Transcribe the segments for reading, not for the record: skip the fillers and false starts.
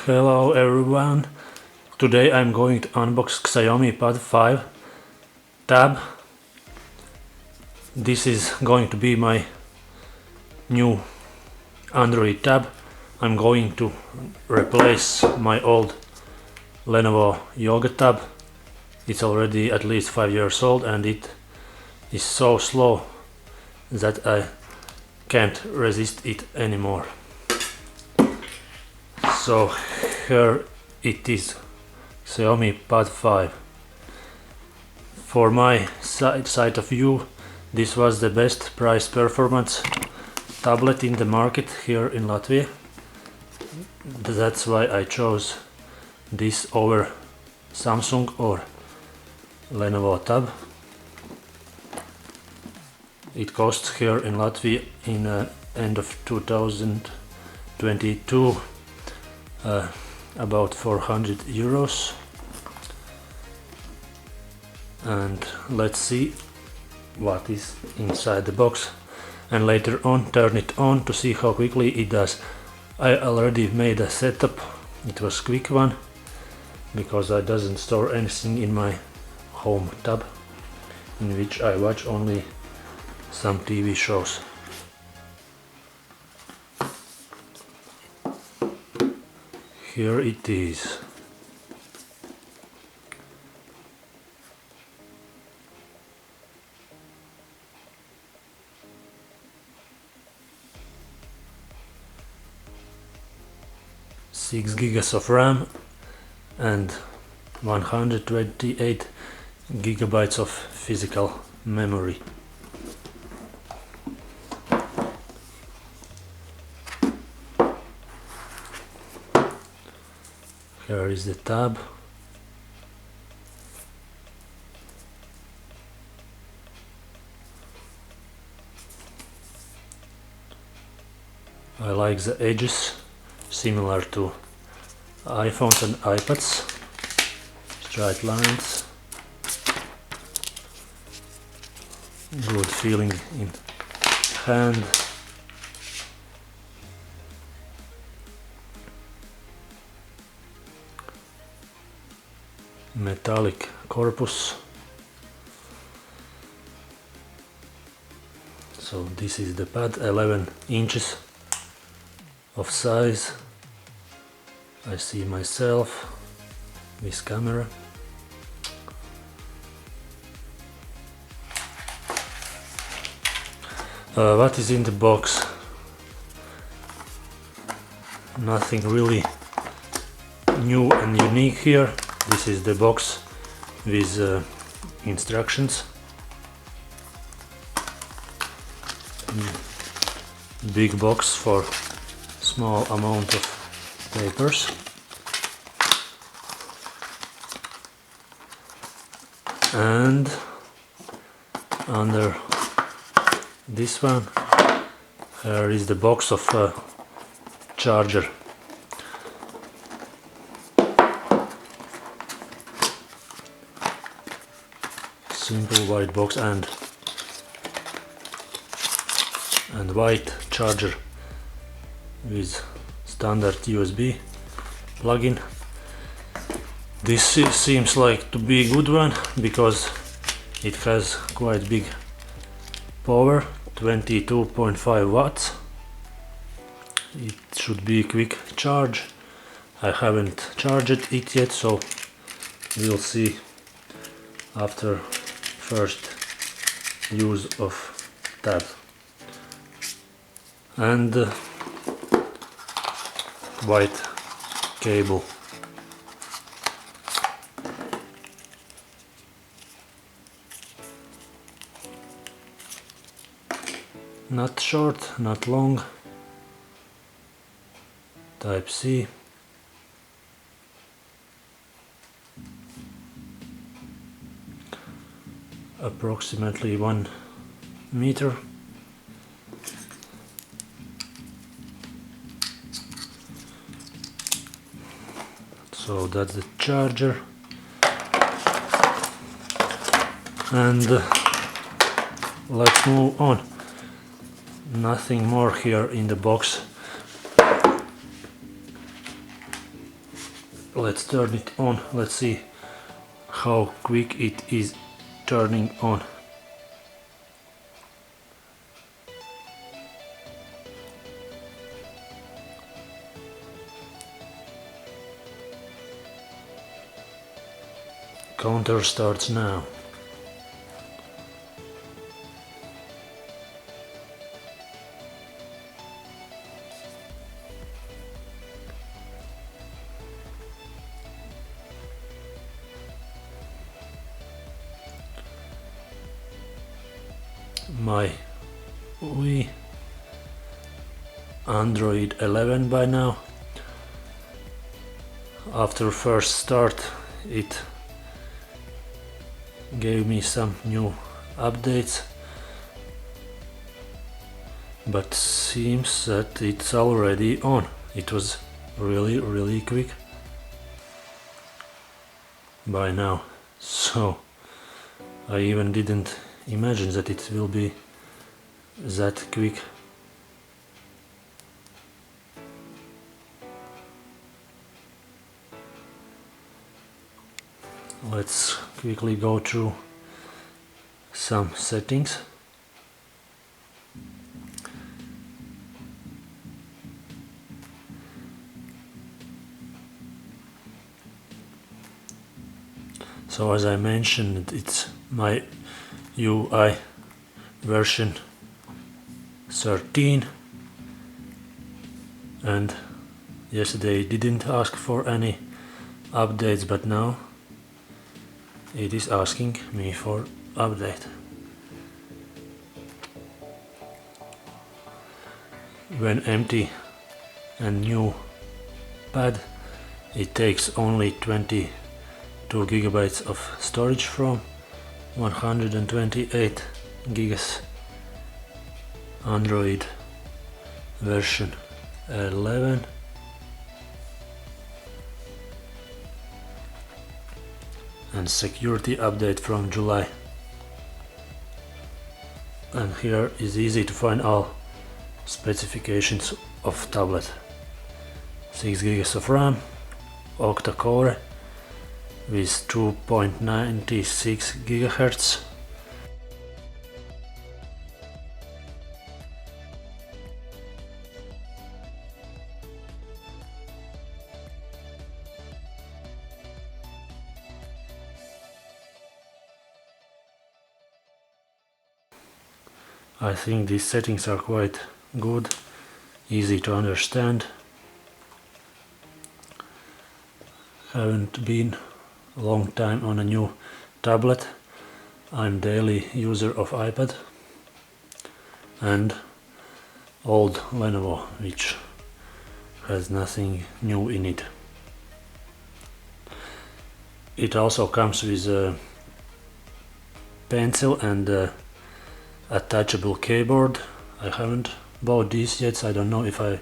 Hello everyone, today I'm going to unbox Xiaomi Tab. This is going to be my new Android tab. I'm going to replace my old Lenovo Yoga Tab. It's already at least 5 years old and it is so slow that I can't resist it anymore. So here it is, Xiaomi Pad 5. For my side of view, this was the best price performance tablet in the market here in Latvia. That's why I chose this over Samsung or Lenovo Tab. It costs here in Latvia in end of 2022 about 400 euros. And let's see what is inside the box and later on turn it on to see how quickly it does. I already made a setup. It was a quick one because I doesn't store anything in my home tab in which I watch only some TV shows. Here it is. Six gigas of RAM and 128 gigabytes of physical memory. Here is the tab. I like the edges, similar to iPhones and iPads. Straight lines. Good feeling in hand. Metallic corpus. So this is the pad, 11 inches of size. I see myself with camera. What is in the box? Nothing really new and unique here. This is the box with instructions. Big box for small amount of papers. And under this one, here is the box of charger. Simple white box and white charger with standard USB plug-in. This seems like to be a good one because it has quite big power, 22.5 watts. It should be a quick charge. I haven't charged it yet, so we'll see after first use of tab. And white cable. Not short, not long. Type C. Approximately 1 meter. So that's the charger. And let's move on. Nothing more here in the box. let's turn it on. Let's see how quick it is turning on. Counter starts now. My Wii Android 11 by now. After first start it gave me some new updates, but seems that it's already on. It was really quick by now, so I even didn't imagine that it will be that quick. Let's quickly go through some settings. So as I mentioned, it's my UI version 13, and yesterday didn't ask for any updates, but now it is asking me for update. When empty and new pad, it takes only 22 gigabytes of storage from 128 gigas. Android version 11. And security update from July. And here is easy to find all specifications of tablet. 6 gigas of RAM, octa core with 2.96 gigahertz. I think these settings are quite good, easy to understand. Haven't been a long time on a new tablet. I'm daily user of iPad and old Lenovo, which has nothing new in it. It also comes with a pencil and a attachable keyboard. I haven't bought these yet, so I don't know if I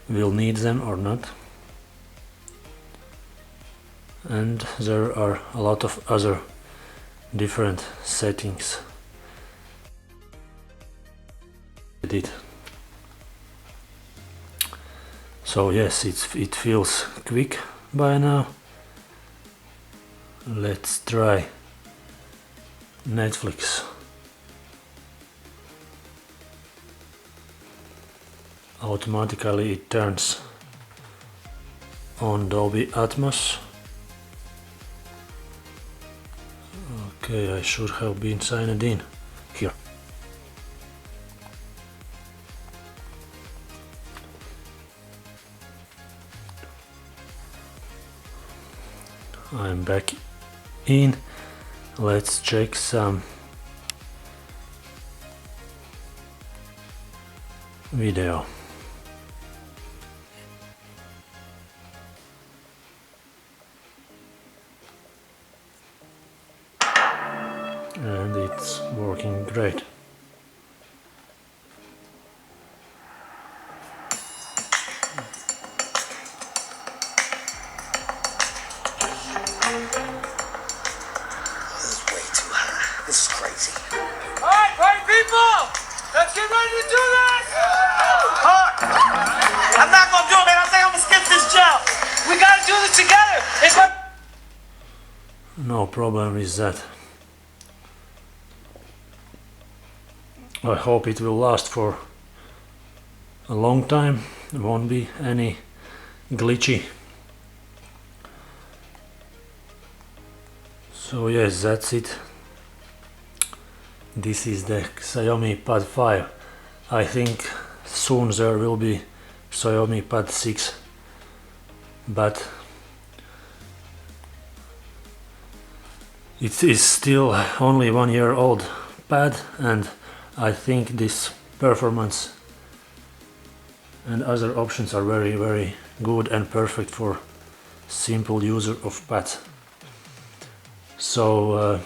will need them or not. And there are a lot of other different settings. So yes, it feels quick by now. Let's try Netflix. Automatically it turns on Dolby Atmos. Okay, I should have been signed in here. I'm back in. Let's check some video. And it's working great. This is way too high. This is crazy. Alright, party people! Let's get ready to do this! I'm not gonna do it, man. I think I'm gonna skip this jump. We gotta do this together. It's my... No problem with that. I hope it will last for a long time. There won't be any glitchy. So yes, that's it. This is the Xiaomi Pad 5. I think soon there will be Xiaomi Pad 6, but it is still only 1 year old pad, and I think this performance and other options are very good and perfect for simple user of pads. So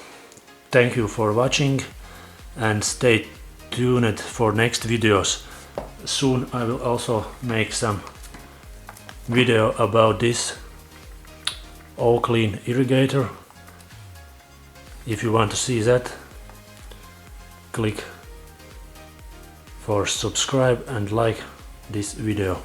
thank you for watching and stay tuned for next videos. Soon I will also make some video about this all-clean irrigator. If you want to see that, click for subscribe and like this video.